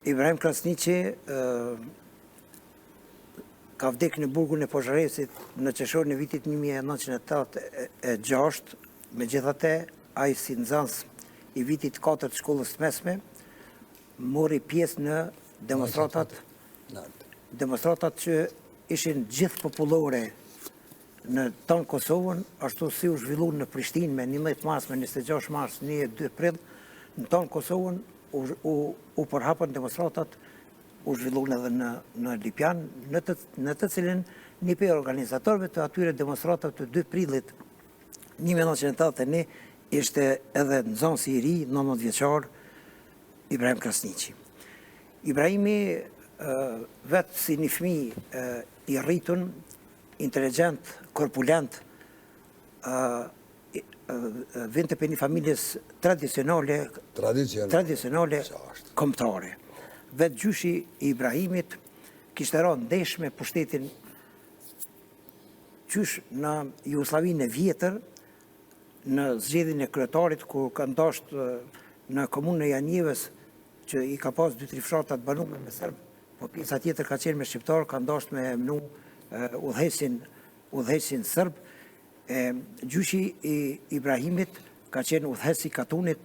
Ibrahim Krasniqi ka vdekur në burgun e Požaresit në qershorin e vitit 1986, megjithatë ai si nxënës i vitit 4 të shkollës së mesme mori pjesë në demonstratat që ishin gjithë popullore në tonë Kosovën, ashtu si u zhvillu në Prishtinë me 11 mars, me 26 mars, 1-2 prill, në tonë Kosovën u përhapën demonstratat, u zhvillun edhe në Lipjan, në të cilin një prej organizatorëve të atyre demonstratave të 2 prillit 1981 ishte edhe nxënësi i ri, 19 vjeçar, Ibrahim Krasniqi. Ibrahimi vetë si një fëmijë i rritun, inteligjent, korpulent, vinte për një familjes tradicionale kombëtare. Vetë gjyshi i Ibrahimit kishte rënë ndesh me pushtetin qysh në Jugosllavinë e vjetër, në zgjedhjen e kryetarit, ku ka ndoshtë në komunën e Janjevës, që i ka pas 2-3 fshatra të banuara me serb, po pjesa tjetër ka qenë me shqiptar, ka ndoshtë me emnu udhëheqësin serb. Gjyshi i Ibrahimit ka qenë udhëheqës i Katunit,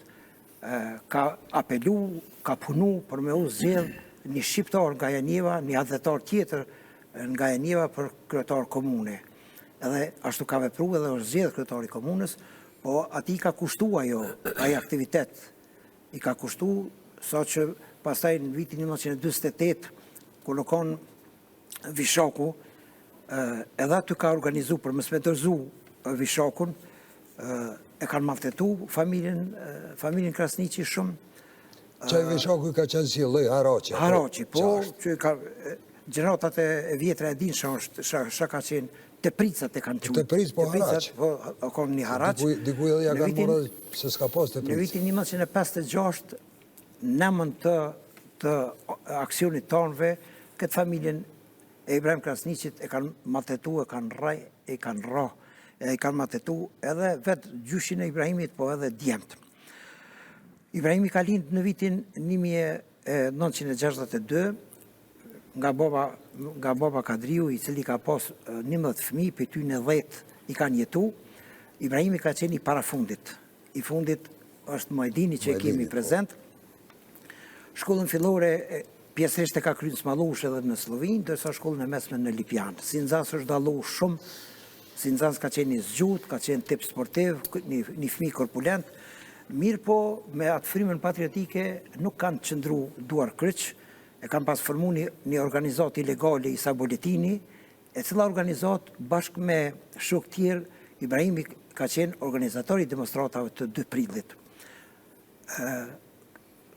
ka apelu, ka punu për me u zgjedh një shqiptar nga Janjeva, një adhetar tjetër nga Janjeva për kryetar komune. Edhe ashtu ka vepru edhe është zgjedh kryetari komunës, po ati ka kushtu ai aktivitet. I ka kushtu, sa që pastaj në vitin 1948, kur u kon Vishaku, edhe aty ka organizu për mësme dërzu Vishakun, e kanë maltretu familjen Krasniqi shumë. Qaj Vishaku ka qenë si lloj Haraçi? Haraçi, po, që ka gjeneratat e vjetra e dinë shka ka qenë, Tepricat e kanë qenë. Tepric, po Haraç. Po, ka një Haraç. Dikuj edhe ja kanë morë se s'ka pas Tepric. Në vitin 1956, nëmën të aksionit tonëve, këtë familjen e Ibrahim Krasniqit e kanë maltretu, e kanë raj, e kanë ra, e kanë maltretu edhe vetë gjyshin e Ibrahimit, po edhe djemt. Ibrahimi ka lindë në vitin 1962, nga baba Kadriu, i cili ka pas 11 fëmijë, për ty në 10 i kanë jetu. Ibrahimi ka qenë i parafundit. I fundit është Muhajdini që e kemi prezent. Shkollën fillore pjesërisht e ka kryer Smallush edhe në Slovin, ndërsa shkollën e mesme në Lipjan. Si nxënës është dallu shumë, si nxënës ka qenë i zgjut, ka qenë tip sportiv, një fëmijë korpulent, mirë po me atë frymën patriotike nuk kanë qëndru duar kryq, e kanë pas formu një organizat ilegale Isa Boletini, e cila organizat bashkë me shok tjerë, Ibrahimi ka qenë organizator i demonstratave të 2 prillit.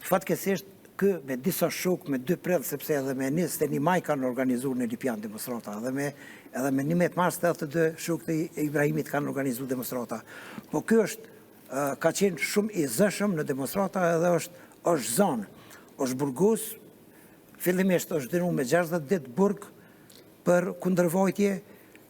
Fatkesisht, me disa shok me 2 prill, sepse edhe me 21 maj kanë organizuar në Lipjan demonstrata, edhe me 11 mars 82 shok të Ibrahimit kanë organizuar demonstrata. Po kjo ka qenë shumë i zëshëm në demonstrata edhe është zonë, është burgus, fillimisht është dënuar me 60 ditë burg për kundërvojtje,